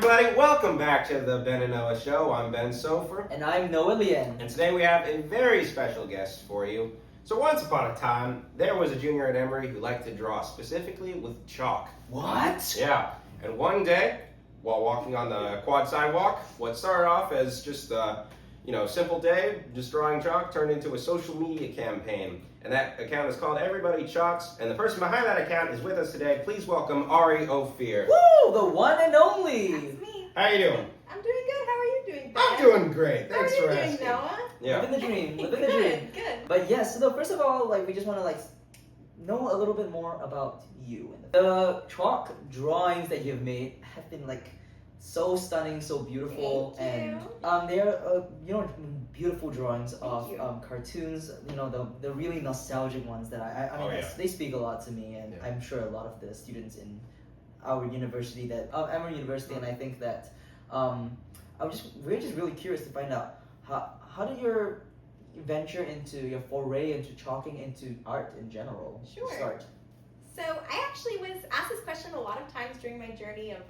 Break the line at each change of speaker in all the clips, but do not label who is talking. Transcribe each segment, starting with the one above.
everybody. Welcome back to the Ben and Noah Show. I'm Ben Soffer.
And I'm Noah Lian.
And today we have a very special guest for you. So once upon a time, there was a junior at Emory who liked to draw specifically with chalk.
What?
Yeah. And one day, while walking on the quad sidewalk, what started off as just a simple day, just drawing chalk, turned into a social media campaign. And that account is called Everybody Chalks. And the person behind that account is with us today. Please welcome Ari Ophir.
Woo! The one and only.
That's me.
How you doing?
I'm doing good. How are you doing, Ben?
I'm doing great. Thanks
How
for
are you
asking.
doing, Noah?
Yeah.
Living the dream. Living the
Good,
dream.
good.
But yes, so first of all, we just want to know a little bit more about you. The chalk drawings that you've made have been so stunning, so beautiful,
Thank you.
and they're beautiful drawings of
you.
cartoons. The really nostalgic ones that I mean
Oh, yeah.
they speak a lot to me, and
Yeah.
I'm sure a lot of the students in our university Emory University, and I think that we're just really curious to find out how did your venture into your foray into chalking into art in general
Sure.
start?
So I actually was asked this question a lot of times during my journey of,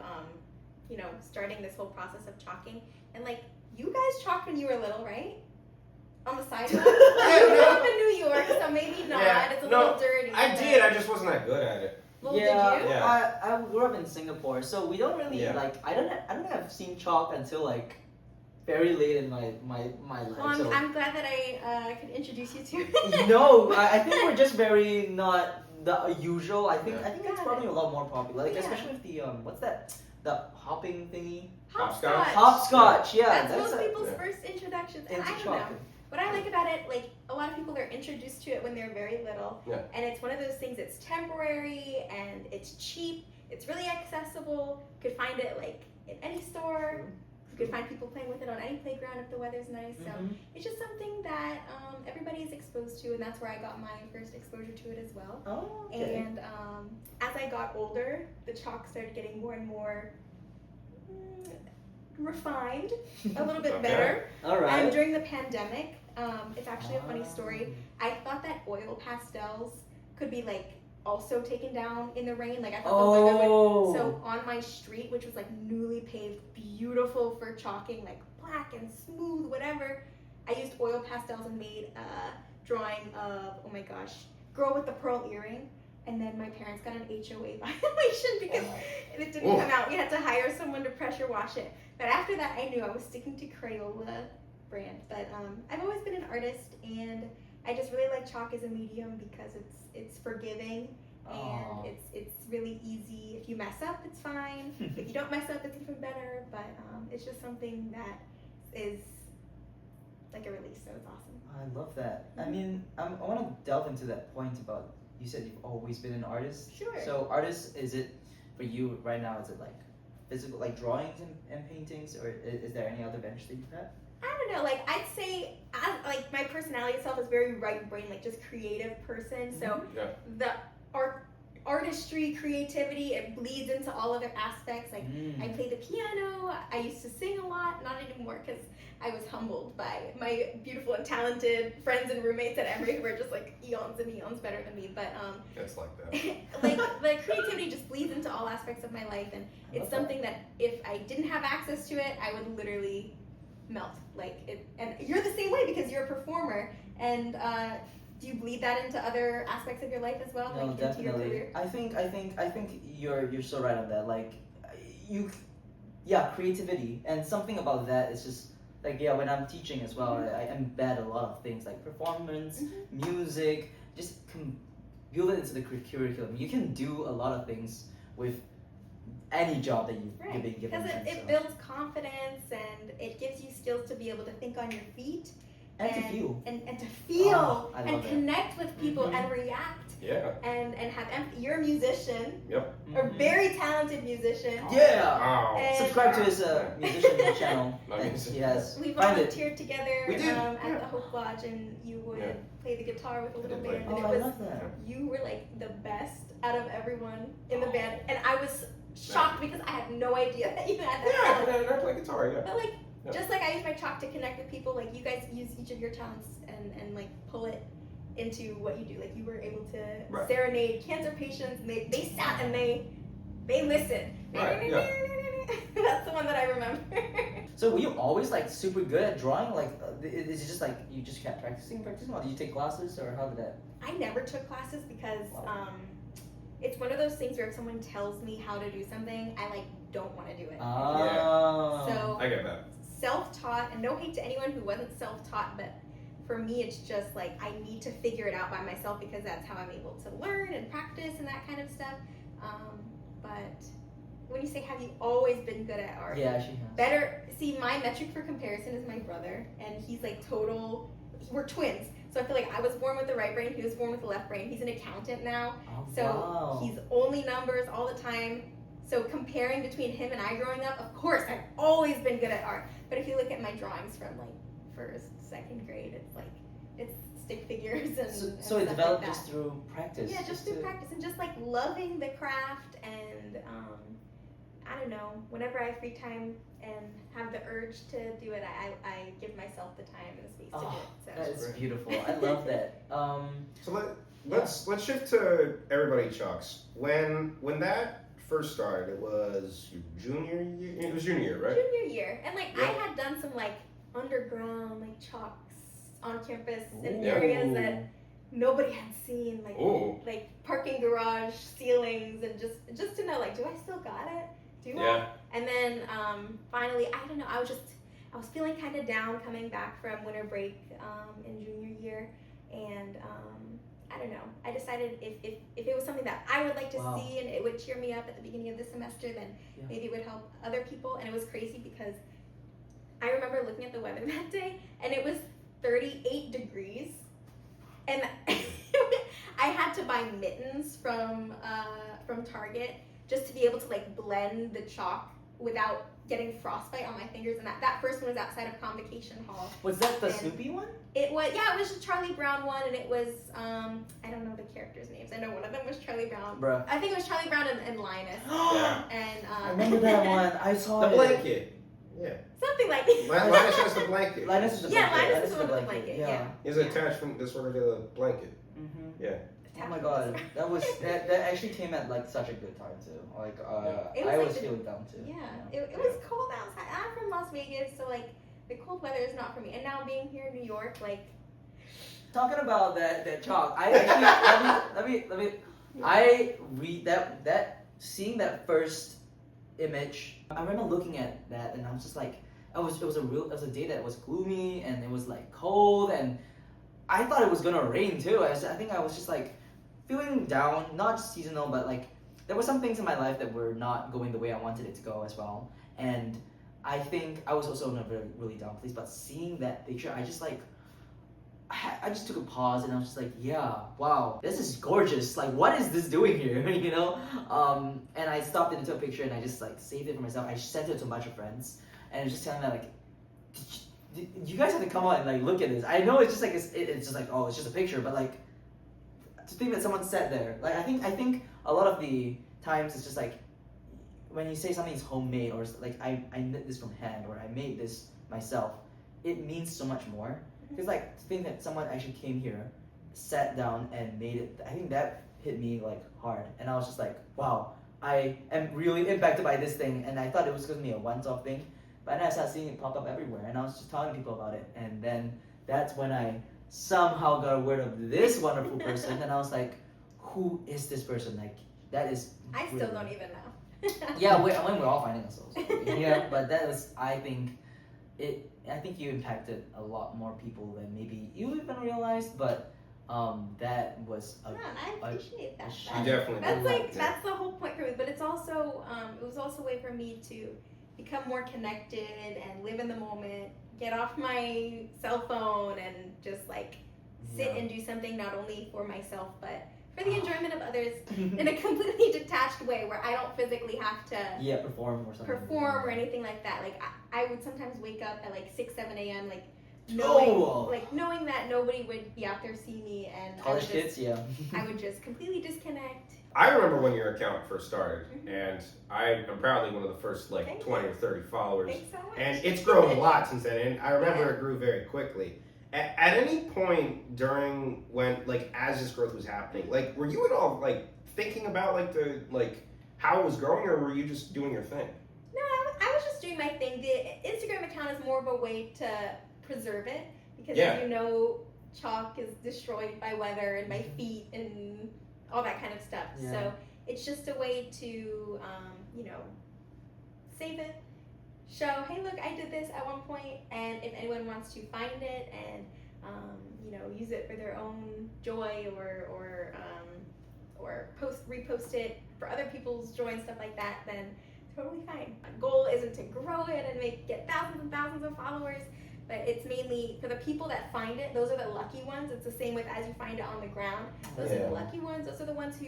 starting this whole process of chalking. And you guys chalked when you were little, right? On the sidewalk? I grew up in New York, so maybe not.
Yeah,
It's a
no,
little dirty.
I did. I just wasn't that good at it.
Well,
Yeah,
did you?
Yeah.
I grew up in Singapore, so we don't really
Yeah.
I don't have seen chalk until very late in my life.
Well,
so
I'm glad that I could introduce you to it.
no, I think we're just very not the usual. I think
Yeah.
I think it's
Got
probably
it.
a lot more popular,
Yeah.
especially with the what's that, the hopping thingy,
Hopscotch?
hopscotch. Yeah,
That's most
a-
people's
yeah.
first introductions. And
into
I don't
chalk.
know. What I like about it, a lot of people are introduced to it when they're very little.
Yeah.
And it's one of those things, it's temporary and it's cheap. It's really accessible. You could find it in any store. You could find people playing with it on any playground if the weather's nice. So
Mhm.
it's just something that everybody is exposed to, and that's where I got my first exposure to it as well.
Oh, okay.
And as I got older, the chalk started getting more and more refined, a little bit
Okay.
better.
All
And
right.
during the pandemic, it's actually a funny story. I thought that oil pastels could be also taken down in the rain. I thought those were good.
Oh.
So on my street, which was newly paved, beautiful for chalking, black and smooth, whatever, I used oil pastels and made a drawing of, oh my gosh, girl with the pearl earring. And then my parents got an HOA violation because it didn't
Oof.
come out. We had to hire someone to pressure wash it. But after that, I knew I was sticking to Crayola brand. But I've always been an artist, and I just really like chalk as a medium because it's forgiving
Aw.
and it's really easy. If you mess up, it's fine. If you don't mess up, it's even better. But it's just something that is like a release, so it's awesome.
I love that. I mean, I want to delve into that point about, you said you've always been an artist.
Sure.
So artist, is it for you right now? Is it physical, drawings and paintings, or is there any other ventures that you've had?
I don't know, I'd say, my personality itself is very right brain, just creative person. So
Yeah.
the artistry, creativity, it bleeds into all other aspects. I play the piano. I used to sing a lot, not anymore because I was humbled by my beautiful and talented friends and roommates at Emory who were just eons and eons better than me. But
It's like that.
the creativity just bleeds into all aspects of my life, and
I
it's
love
something that if I didn't have access to it, I would literally melt. And you're the same way because you're a performer. And do you bleed that into other aspects of your life as well?
No,
into your
definitely.
career?
I think you're so right on that. Creativity, and something about that is just when I'm teaching as well, I embed a lot of things like performance, music, just build it into the curriculum. You can do a lot of things with any job that you've been given.
Because it builds confidence and it gives you skills to be able to think on your feet.
And to feel.
And to feel
Oh, I love
and
that.
connect with people
Mhm.
and react
Yeah.
and have empathy. You're a musician,
Yep.
a
Mhm.
very talented musician.
Yeah.
Oh.
And-
Subscribe to his musician channel
My
that
music.
he has.
We
Find it.
volunteered together
We did,
at
yeah.
the Hope Lodge, and you would
Yeah.
play the guitar with a little
did play.
band,
Oh,
and
I
it was
love that.
you were the best out of everyone in the band, and I was shocked because I had no idea that you had that
Yeah,
talent.
I play guitar, yeah.
But
Yeah.
just I use my chalk to connect with people, you guys use each of your talents and pull it into what you do. You were able to
Right.
serenade cancer patients, and they sat and they listened.
Right, yeah.
That's the one that remember.
So were you always like super good at drawing? Like, is it just like you just kept practicing, or did you take classes, or how did that?
I never took classes because
Wow.
it's one of those things where if someone tells me how to do something, I like don't want to do it.
Oh.
So
I get that.
self-taught, and no hate to anyone who wasn't self-taught, but for me it's just like I need to figure it out by myself because that's how I'm able to learn and practice and that kind of stuff. But when you say have you always been good at art,
Yeah, she has.
better see my metric for comparison is my brother, and he's like total, we're twins, so I feel like I was born with the right brain, he was born with the left brain. He's an accountant now,
Oh,
so
wow.
he's only numbers all the time. So comparing between him and I growing up, of course I've always been good at art, but if you look at my drawings from like first, second grade, it's like it's stick figures and
So
and
it
stuff
developed
like that.
just through practice.
Yeah, just through practice and just like loving the craft, and I don't know, whenever I have free time and have the urge to do it, I give myself the time and the space to do
Oh,
it. So.
that's
Great.
beautiful. I love that.
So let's shift to everybody Chucks. When that first started, it was your junior year. It was junior year, right?
Junior year, and like I
Yeah.
had done some like underground like chalks on campus in
Ooh.
areas that nobody had seen, like
Ooh.
like parking garage ceilings, and just to know like, do I still got it? Do I?
Yeah.
And then finally, I don't know, I was feeling kind of down coming back from winter break in junior year, and I don't know, I decided if it was something that I would like to
Wow.
see and it would cheer me up at the beginning of the semester, then
Yeah.
maybe it would help other people. And it was crazy because I remember looking at the weather that day, and it was 38 degrees, and I had to buy mittens from Target just to be able to like blend the chalk without getting frostbite on my fingers. And that first one was outside of Convocation Hall.
Was that the
And
Snoopy one?
It was, yeah, it was the Charlie Brown one, and it was I don't know the characters' names. I know one of them was Charlie Brown.
Bruh.
I think it was Charlie Brown and Linus.
Yeah.
And
I remember that one. I saw
The
it.
blanket. Yeah.
something like
Linus has the blanket.
Linus is the
Yeah,
blanket.
Linus is the one with the blanket, yeah.
He's attached from this one to the blanket.
Mm-hmm.
Yeah.
Oh my god, that actually came at like such a good time too. Like
It was
I
like
was
the-
feeling down too.
Yeah, it was cold outside. I'm from Las Vegas, so like the cold weather is not for me. And now being here in New York, like
Talking about that chalk, I actually let me I read that seeing that first image. I remember looking at that and I was just like, it was a day that was gloomy and it was like cold and I thought it was gonna rain too. I think I was just like feeling down, not just seasonal, but like there were some things in my life that were not going the way I wanted it to go as well. And I think I was also in a really, really down place. But seeing that picture, I just like, I just took a pause and I was just like, yeah, wow, this is gorgeous. Like, what is this doing here? You know? And I stopped it into a picture and I just like saved it for myself. I sent it to a bunch of friends and I was just telling them like, you guys have to come on and like look at this. I know it's just like it's just like, oh, it's just a picture, but like to think that someone sat there, like I think a lot of the times it's just like when you say something's homemade or like I knit this from hand or I made this myself, it means so much more. Because like to think that someone actually came here, sat down and made it, I think that hit me like hard, and I was just like, wow, I am really impacted by this thing, and I thought it was gonna be a once-off thing, but then I started seeing it pop up everywhere, and I was just telling people about it, and then that's when I somehow got word of this wonderful person, and I was like, who is this person? Like that is.
I still
really-
don't even know.
Yeah, we're all finding ourselves. Yeah, but that was, I think you impacted a lot more people than maybe you even realized, but that was a
No, I appreciate that.
She
You definitely
That's
did.
like that's the whole point for me. But it's also it was also a way for me to become more connected and live in the moment, get off my cell phone and just like sit
Yeah.
and do something not only for myself but for the enjoyment of others in a completely detached way where I don't physically have to
yeah, perform or something.
perform or anything like that. Like I would sometimes wake up at like 6, 7 a.m. like
Oh.
knowing that nobody would be out there see me, and
College kids, yeah.
I would just completely disconnect.
I remember when your account first started,
Mhm.
and I am proudly one of the first like
Thank
20 or 30 followers.
Thanks so much.
And it's grown a lot since then, and I remember
Yeah.
it grew very quickly. At any point during when, like, as this growth was happening, like, were you at all, like, thinking about, like, how it was growing, or were you just doing your thing?
No, I was just doing doing my thing. The Instagram account is more of a way to preserve it because,
Yeah.
as you know, chalk is destroyed by weather and by feet and all that kind of stuff.
Yeah.
So it's just a way to, you know, save it, show, hey, look, I did this at one point, and if anyone wants to find it and, you know, use it for their own joy or repost it for other people's joy and stuff like that, then totally fine. My goal isn't to grow it and get thousands and thousands of followers, but it's mainly for the people that find it. Those are the lucky ones. It's the same with as you find it on the ground. Those are the lucky ones. Those are the ones who,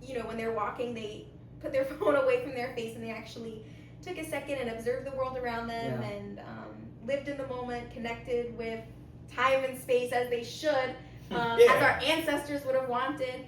you know, when they're walking, they put their phone away from their face and they actually took a second and observed the world around them and lived in the moment, connected with time and space as they should, as our ancestors would have wanted.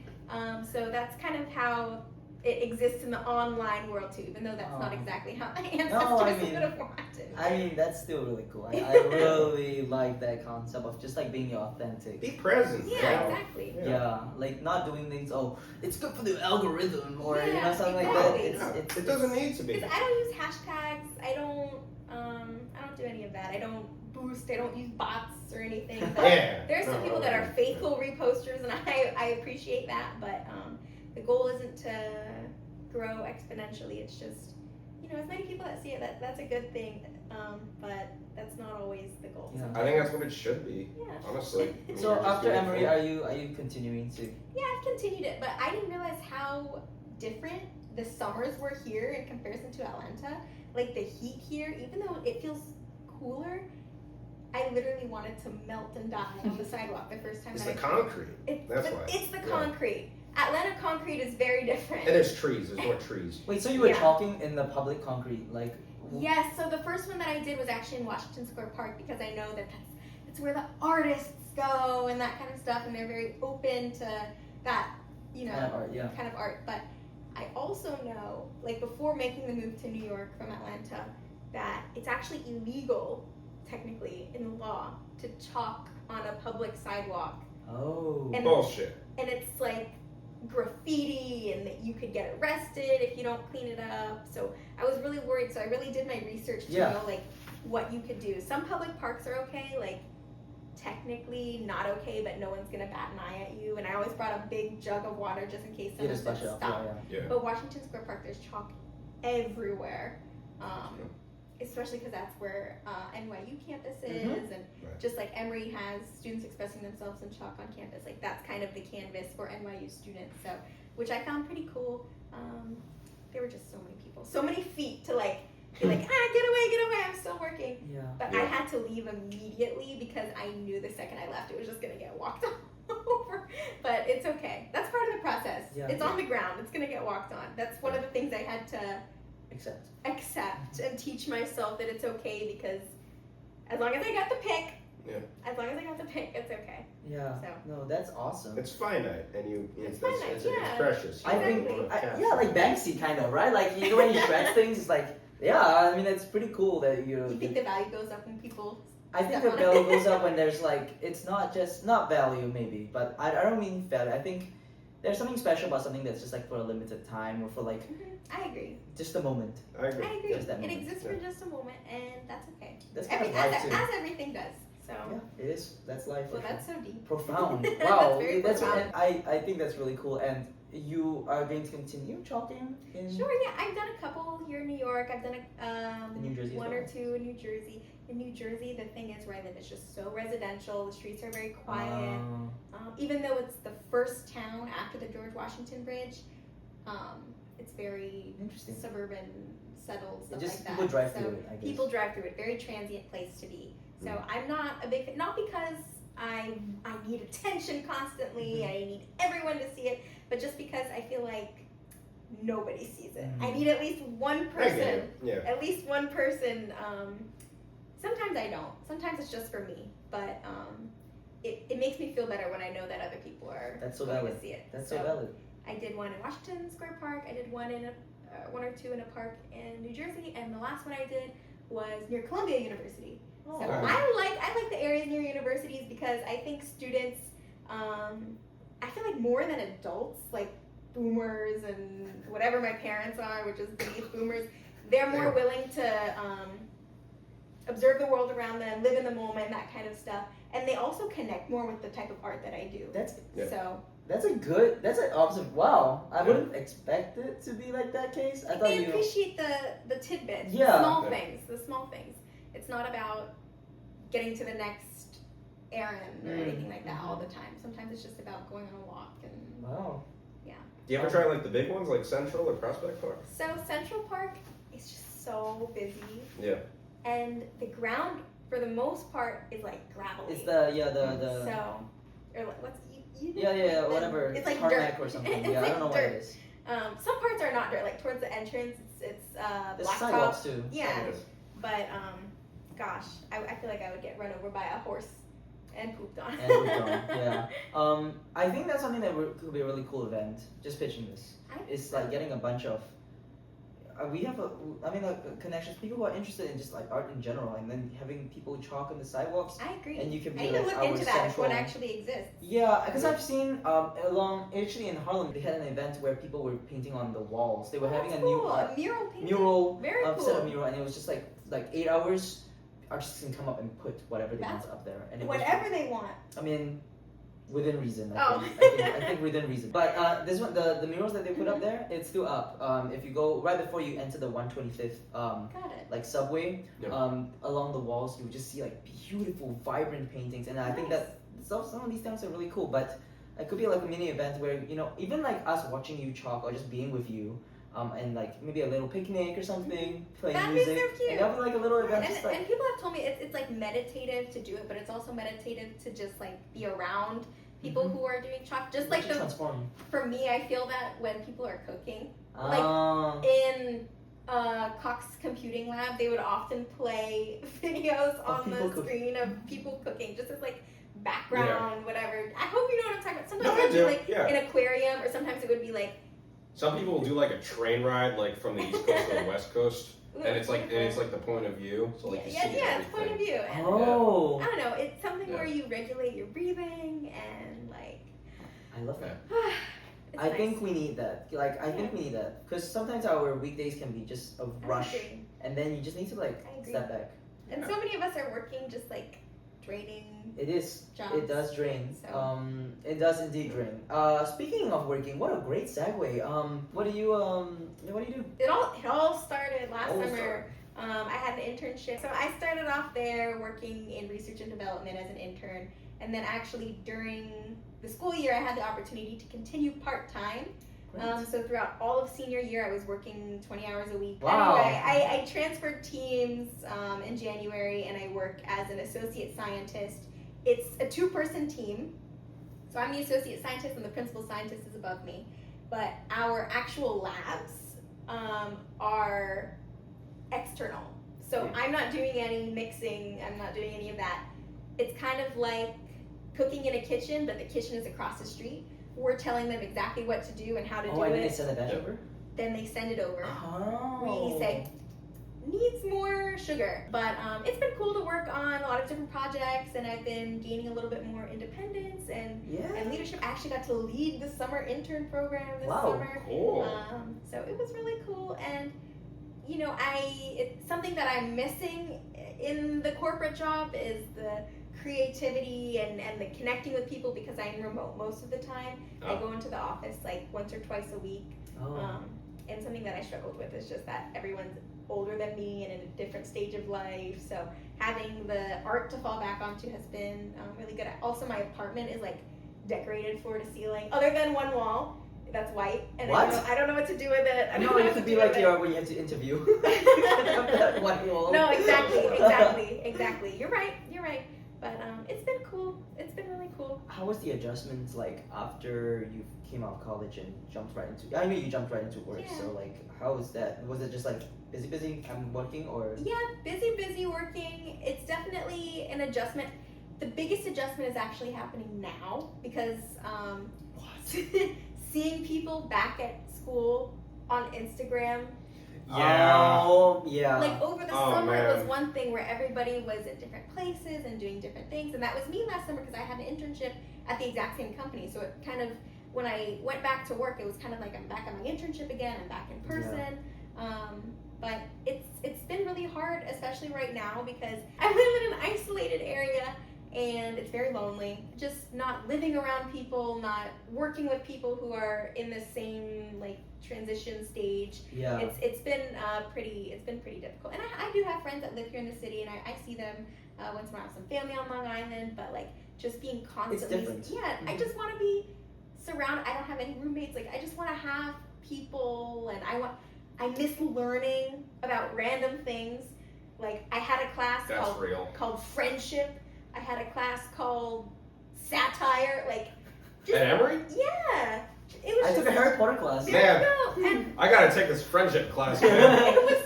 So that's kind of how it exists in the online world too, even though that's not exactly how my ancestors would have wanted.
I mean, that's still really cool. I really like that concept of just like being authentic.
Be present.
Yeah, exactly.
Yeah, like not doing things, oh, it's good for the algorithm or you know something
exactly.
like that.
It doesn't need to be.
Because I don't use hashtags. I don't do any of that. I don't boost. I don't use bots or anything. But there's some people that are faithful reposters, and I appreciate that. But the goal isn't to grow exponentially. It's just, you know, as many people that see it, that's a good thing. But that's not always the goal.
Yeah.
I think that's what it should be.
Yeah.
Honestly.
So after Emory, are you continuing to?
Yeah, I've continued it, but I didn't realize how different the summers were here in comparison to Atlanta. Like the heat here, even though it feels cooler, I literally wanted to melt and die on the sidewalk the first time.
It's
that
the
I
concrete. That's why.
It's the concrete. Atlanta concrete is very different.
And there's trees. There's more trees.
Wait, so you were talking in the public concrete, like?
Yes. So the first one that I did was actually in Washington Square Park because I know that's where the artists go and that kind of stuff, and they're very open to that, you know, kind of art. But I also know, like before making the move to New York from Atlanta, that it's actually illegal, technically, in the law, to chalk on a public sidewalk.
Oh.
And
bullshit.
And it's like graffiti, and that you could get arrested if you don't clean it up. So I was really worried. So I really did my research to know like what you could do. Some public parks are okay, like technically not okay, but no one's gonna bat an eye at you. And I always brought a big jug of water just in case someone said stop. But Washington Square Park, there's chalk everywhere. Especially because that's where NYU campus is, and just like Emory has students expressing themselves in chalk on campus, like that's kind of the canvas for NYU students. So, which I found pretty cool. There were just so many people, so many feet to like be like, get away, I'm still working.
Yeah.
But I had to leave immediately because I knew the second I left, it was just gonna get walked over. But it's okay. That's part of the process.
Yeah.
It's on the ground. It's gonna get walked on. That's one of the things I had to accept and teach myself that it's okay, because as long as I got the pick, it's okay.
Yeah.
So.
No, that's awesome.
It's finite, and it's precious.
I think, like Banksy kind of, right? Like, you know, when he shreds things, it's like, I mean, it's pretty cool that
you think the value goes up when people.
I think the value goes up when there's like, it's not value maybe, but I don't mean value. I think there's something special about something that's just like for a limited time or for like.
I agree.
Just a moment.
I agree. It exists for just a moment, and that's okay.
That's kind of life too.
As everything does. So.
Yeah, it is. That's life.
Well, that's so deep.
Profound. Wow.
That's
profound. I think that's really cool. And you are going to continue chalking?
Sure. Yeah, I've done a couple here in New York. I've done
New Jersey
one or two in New Jersey. In New Jersey, the thing is where I live, it's just so residential. The streets are very quiet. Even though it's the first town after the George Washington Bridge, it's very suburban, settled, stuff like that.
People drive through it, I guess.
People drive through it. Very transient place to be. So I'm not a big fan, not because I need attention constantly, I need everyone to see it, but just because I feel like nobody sees it. I need at least one person. At least one person. Sometimes I don't. Sometimes it's just for me. But it makes me feel better when I know that other people are going to see it.
That's so valid.
I did one in Washington Square Park. I did one in one or two in a park in New Jersey, and the last one I did was near Columbia University. So I like the areas near universities because I think students, I feel like more than adults, like boomers and whatever my parents are, which is beneath boomers, they're more willing to observe the world around them, live in the moment, that kind of stuff. And they also connect more with the type of art that I do.
That's an observation. Wow, I wouldn't expect it to be like that case. I thought
they appreciate the tidbits, the small things. It's not about getting to the next errand or anything like that all the time. Sometimes it's just about going on a walk and.
Wow.
Yeah.
Do you ever try like the big ones, like Central or Prospect Park?
So Central Park is just so busy.
Yeah.
And the ground, for the most part, is like gravelly.
It's
So, or what's
whatever.
It's like
tarmac
dirt
or something.
It's
Yeah,
like
I don't know what
dirt.
it is.
Some parts are not dirt. Like towards the entrance, it's
There's
blacktop.
sidewalks too.
Yeah. But gosh, I feel like I would get run over by a horse and pooped on.
Yeah. I think that's something that could be a really cool event. Just pitching this. It's like getting a bunch of. We have connections. People who are interested in just like art in general, and then having people chalk on the sidewalks.
I agree.
And you can be
I need
like
to look
our
into that if
central.
one actually exists.
Yeah, because I've seen actually in Harlem they had an event where people were painting on the walls. They were having a new art
mural painting.
Very cool. Set of mural, and it was just like 8 hours. Artists can come up and put whatever they want up there, and
whatever they want.
I mean, within reason.
I
think within reason. But this one, the murals that they put up there, it's still up. If you go right before you enter the 125th, like subway, along the walls, you just see like beautiful, vibrant paintings, and I think that some of these things are really cool. But it could be like a mini event where even like us watching you chalk or just being with you. And like maybe a little picnic or something, playing music.
That'd be so cute.
And that'd be like a little event.
And people have told me it's like meditative to do it, but it's also meditative to just like be around people who are doing chalk. Just like for me, I feel that when people are cooking, like in Cox Computing Lab, they would often play videos on the screen of people cooking, just as like background, whatever. I hope you know what I'm talking about. Sometimes it would be like an aquarium, or sometimes it would be like.
Some people will do like a train ride, like from the East Coast to the West Coast, and it's like the point of view. So like you see
it's point of view. And I don't know. It's something where you regulate your breathing and like.
I love that. I think we need that. Like I think we need that because sometimes our weekdays can be just a rush, and then you just need to like step back.
And so many of us are working just like draining.
It is.
Jobs.
It does drain.
So.
It does indeed drain. Speaking of working, what a great segue. What do you do?
It all started last summer. I had an internship. So I started off there working in research and development as an intern, and then actually during the school year, I had the opportunity to continue part-time. So throughout all of senior year, I was working 20 hours a week.
Wow.
Anyway, I transferred teams in January, and I work as an associate scientist. It's a 2-person team. So I'm the associate scientist, and the principal scientist is above me. But our actual labs are external. So I'm not doing any mixing. I'm not doing any of that. It's kind of like cooking in a kitchen, but the kitchen is across the street. We're telling them exactly what to do and how to do it.
And then they send the batch over?
Then they send it over.
Oh.
We say, needs more sugar. But it's been cool to work on a lot of different projects, and I've been gaining a little bit more independence and leadership. I actually got to lead the summer intern program this summer.
Cool.
So it was really cool. And, it's something that I'm missing in the corporate job is the creativity and the connecting with people because I'm remote most of the time. I go into the office like once or twice a week. And something that I struggled with is just that everyone's older than me and in a different stage of life. So having the art to fall back onto has been really good. Also, my apartment is like decorated floor to ceiling, other than one wall that's white. And I don't know what to do with it.
It could be like when you have to interview. That white wall.
No, exactly. You're right. But it's been cool. It's been really cool.
How was the adjustments like after you came out of college and jumped right into? I know you jumped right into work. So like, how was that? Was it just like busy? I'm working or?
Yeah, busy working. It's definitely an adjustment. The biggest adjustment is actually happening now because seeing people back at school on Instagram. Like over the summer, it was one thing where everybody was at different places and doing different things, and that was me last summer because I had an internship at the exact same company. So it kind of, when I went back to work, it was kind of like I'm back at my internship again. I'm back in person. But it's been really hard, especially right now, because I live in an isolated area and it's very lonely. Just not living around people, not working with people who are in the same like transition stage.
Yeah.
It's been pretty difficult. And I do have friends that live here in the city, and I see them once in a while. Some family on Long Island, but like just being constantly.
It's different.
Yeah, I just want to be surrounded. I don't have any roommates. Like I just want to have people, and I miss learning about random things. Like I had a class called friendship. I had a class called satire. Like just,
At Emory?
Yeah. It was
I took a Harry Potter class.
Man,
and
I gotta take this friendship class, man.
it was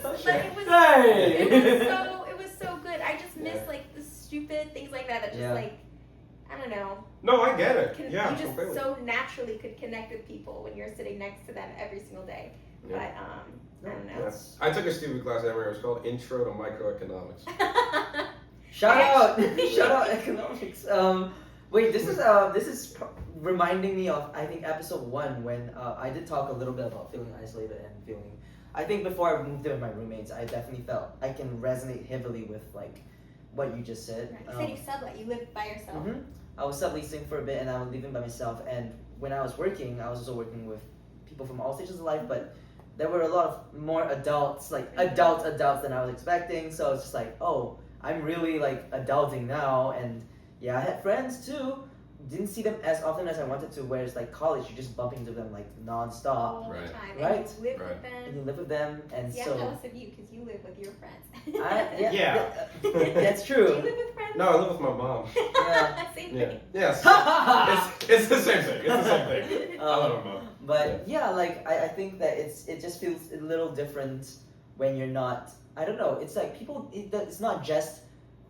so good. I just miss like the stupid things like that just like I don't know.
No, I get it.
You just
completely.
so naturally could connect with people when you're sitting next to them every single day.
Yeah.
But I don't know.
I took a stupid class at Emory. It was called Intro to Microeconomics.
Shout out economics. Wait, this is reminding me of I think episode 1 when I did talk a little bit about feeling isolated and feeling. I think before I moved in with my roommates, I definitely felt I can resonate heavily with like what you just said.
You said you sublet. You live by yourself.
Mm-hmm. I was subleasing for a bit and I was living by myself. And when I was working, I was also working with people from all stages of life, but there were a lot of more adults, like adults than I was expecting. So it's just like, oh, I'm really like adulting now. And yeah, I had friends too. Didn't see them as often as I wanted to. Whereas like college, you're just bumping into them like nonstop.
All the time. And you live with them.
And you live with them, and
yeah,
so.
I'm jealous of you because you live with your friends.
That's true.
Do you live with friends?
No, I live with my mom.
Yeah.
Same thing.
Yes. it's the same thing. It's the same thing. I love my mom.
But yeah, like I think that it just feels a little different when you're not. I don't know. It's like people. It's not just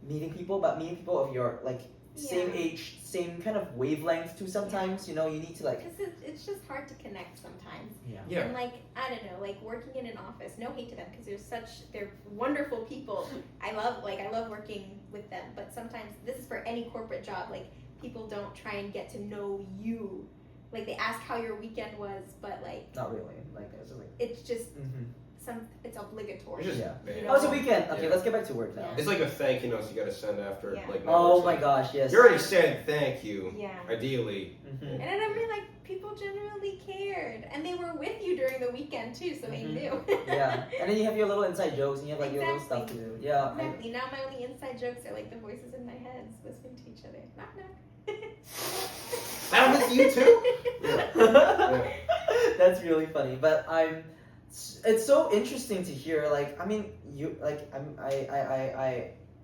meeting people, but meeting people of your like same age, same kind of wavelength too. Sometimes you know you need to like.
Because it's just hard to connect sometimes.
Yeah.
And like I don't know, like working in an office. No hate to them because they're wonderful people. I love working with them. But sometimes this is for any corporate job. Like people don't try and get to know you. Like they ask how your weekend was, but like
not really. Like
it's just
mm-hmm.
it's obligatory.
It's just,
yeah.
You know?
Oh, it's a weekend. Okay, let's get back to work now.
It's like a thank you note you gotta send after like.
Oh my gosh, yes.
You already said thank you.
Yeah.
Ideally.
Mm-hmm.
And I mean, like people genuinely cared, and they were with you during the weekend too, so they knew.
Yeah, and then you have your little inside jokes, and you have like your little stuff to do. Yeah.
Exactly. Now my only inside jokes are like the voices in my head listening to each other. Knock knock.
That was you too.
Yeah. That's really funny, but it's so interesting to hear. Like, I mean,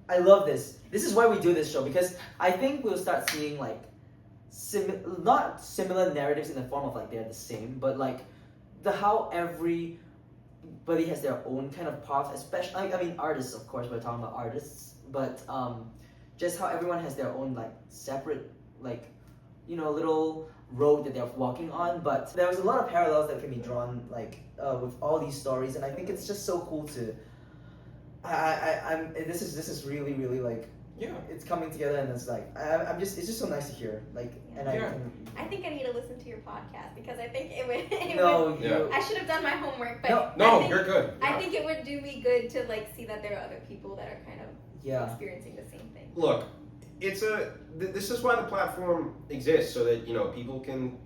I love this. This is why we do this show, because I think we'll start seeing like not similar narratives in the form of like they're the same, but like how everybody has their own kind of path, especially I mean artists, of course, we're talking about artists, but just how everyone has their own like separate like little road that they're walking on. But there's a lot of parallels that can be drawn like with all these stories, and I think it's just so cool to this is really like it's coming together, and it's like it's just so nice to hear like. And
I think I need to listen to your podcast because I think it would I should have done my homework, but
you're good.
I think it would do me good to like see that there are other people that are kind of experiencing the same thing.
Look, this is why the platform exists, so that people can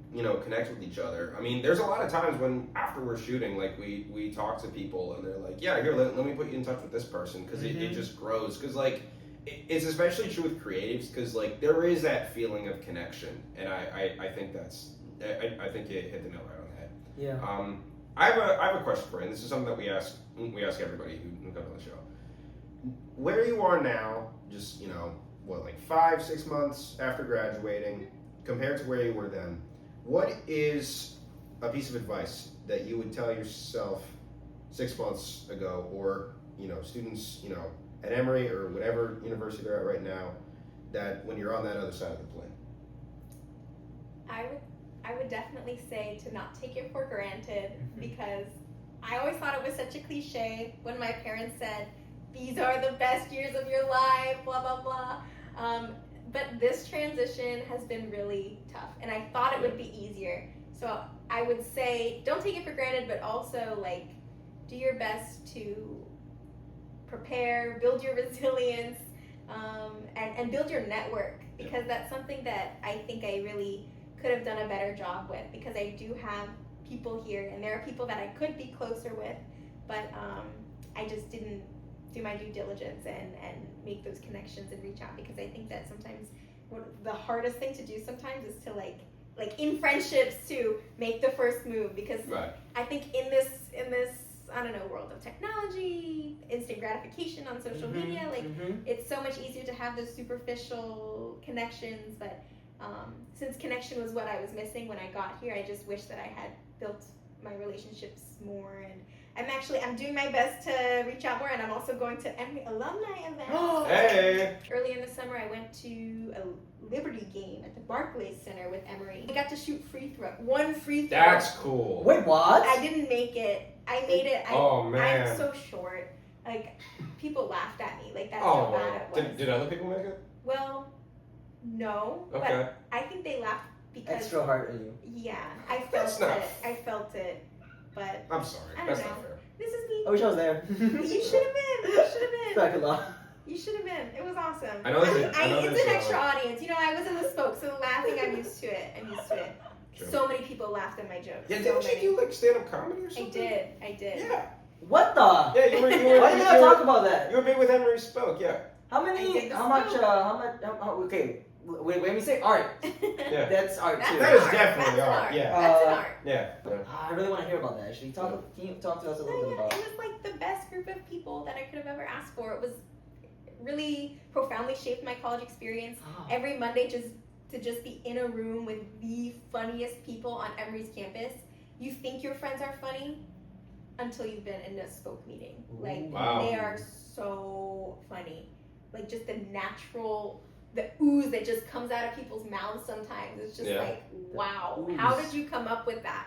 connect with each other. I mean, there's a lot of times when after we're shooting, like we talk to people and they're like, yeah, here, let me put you in touch with this person, because it just grows. Because like it's especially true with creatives, because like there is that feeling of connection, and I think I think you hit the nail right on the head.
Yeah.
I have a question for you, and this is something that we ask everybody who comes on the show. Where you are now, just like 5-6 months after graduating, compared to where you were then, what is a piece of advice that you would tell yourself 6 months ago, or students at Emory or whatever university they're at right now, that when you're on that other side of the plane?
I would definitely say to not take it for granted, because I always thought it was such a cliche when my parents said, these are the best years of your life, blah, blah, blah. But this transition has been really tough, and I thought it would be easier. So I would say, don't take it for granted, but also like do your best to prepare, build your resilience, and build your network, because that's something that I think I really could have done a better job with, because I do have people here and there are people that I could be closer with, but I just didn't do my due diligence and make those connections and reach out, because I think that sometimes the hardest thing to do sometimes is to like in friendships to make the first move, because I think in this I don't know, world of technology, instant gratification on social media, like it's so much easier to have those superficial connections, but since connection was what I was missing when I got here, I just wish that I had built my relationships more, and I'm doing my best to reach out more, and I'm also going to Emory alumni events.
Hey!
Early in the summer, I went to a Liberty game at the Barclays Center with Emory. I got to shoot one free throw.
That's cool.
Wait, what?
I didn't make it. I made it.
Oh, man.
I'm so short. Like, people laughed at me. Like, that's
Oh,
how bad it was.
did other people make it?
Well, no.
Okay.
But I think they laughed because.
Extra heart in you.
Yeah, I felt
That's not-
it. I felt it. But
I'm sorry.
I don't
That's
know.
not fair.
this is me.
I wish I was there.
You should have been. You should have been.
Back a lot.
You should have been. It was awesome.
I know there's
it's
an
an extra audience. You know, I was in the spoke, so laughing, I'm used to it.
True.
So many people laughed at my jokes.
Yeah,
so
didn't
many.
you do like stand-up comedy or
I
something?
did.
Yeah.
What the?
Yeah, you were.
Why did you not talk about that?
You were big with Henry Spoke, yeah.
How
I
many?
did the
How much?
smoke.
Okay. When we say art,
Yeah.
that's art
That's
too.
That is
art.
definitely
That's
art, yeah.
That's an
Uh,
art.
Yeah.
I really want to hear about that. Actually, can you talk to us a little bit
Yeah,
about?
it was like the best group of people that I could have ever asked for. It was really profoundly shaped my college experience.
Ah.
Every Monday, just be in a room with the funniest people on Emory's campus. You think your friends are funny until you've been in a spoke meeting. Like,
Wow.
they are so funny. Like, just the ooze that just comes out of people's mouths sometimes. It's just
Yeah.
like, wow,
Ooze.
how did you come up with that?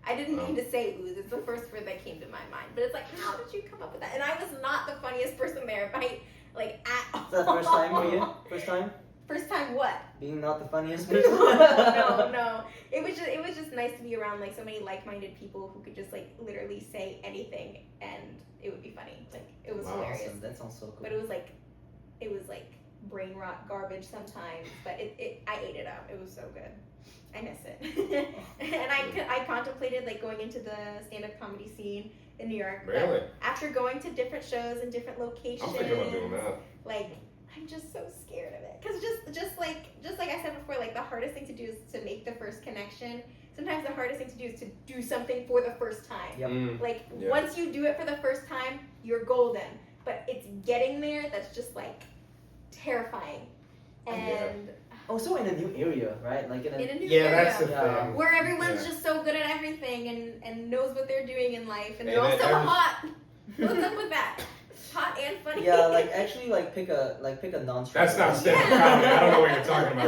I didn't
Wow.
mean to say ooze. It's the first word that came to my mind. But it's like, how did you come up with that? And I was not the funniest person there, at all.
Is that the first time for you? First time?
First time what?
Being not the funniest
no,
person?
no. It was just nice to be around like so many like-minded people who could just like literally say anything and it would be funny. Like, it was
Wow.
hilarious.
Awesome. That sounds so cool.
But it was like brain rot garbage sometimes, but I ate it up. It was so good. I miss it. And I contemplated like going into the stand-up comedy scene in New York. but
Really?
after going to different shows and different locations,
I'm thinking about doing that.
like, I'm just so scared of it. Because just like I said before, like the hardest thing to do is to make the first connection. Sometimes the hardest thing to do is to do something for the first time.
Yep.
Like,
Yeah.
once you do it for the first time, you're golden. But it's getting there that's just, terrifying. And
Also in a new area, right? Like in a,
in a new
Yeah,
area
that's the
Yeah.
thing.
where everyone's
Yeah.
just so good at everything and knows what they're doing in life. And
And
they're
then
also
every-
hot. What's up with that? Hot and funny.
yeah, like actually pick a non-straight.
That's not
one.
stand-up
Yeah.
comedy. I don't know what you're talking about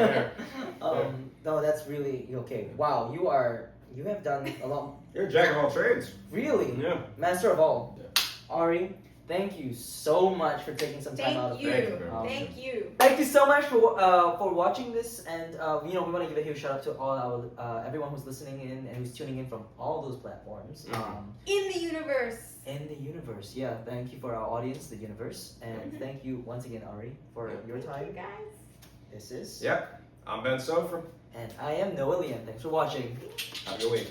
there.
No, that's really okay. Wow, you have done a lot.
You're a jack of all trades.
Really,
Yeah.
master of all.
Yeah.
Ari, thank you so much for taking some time out of
Thank you.
Thank you very much.
Thank you.
Thank you so much for watching this, and we want to give a huge shout out to all our everyone who's listening in and who's tuning in from all those platforms.
In the universe.
In the universe, yeah. Thank you for our audience, the universe, and thank you once again, Ari, for your
Thank
time.
you guys.
This is
Yep. I'm Ben Soffer.
and I am Lian. Thanks for watching.
Have a good week.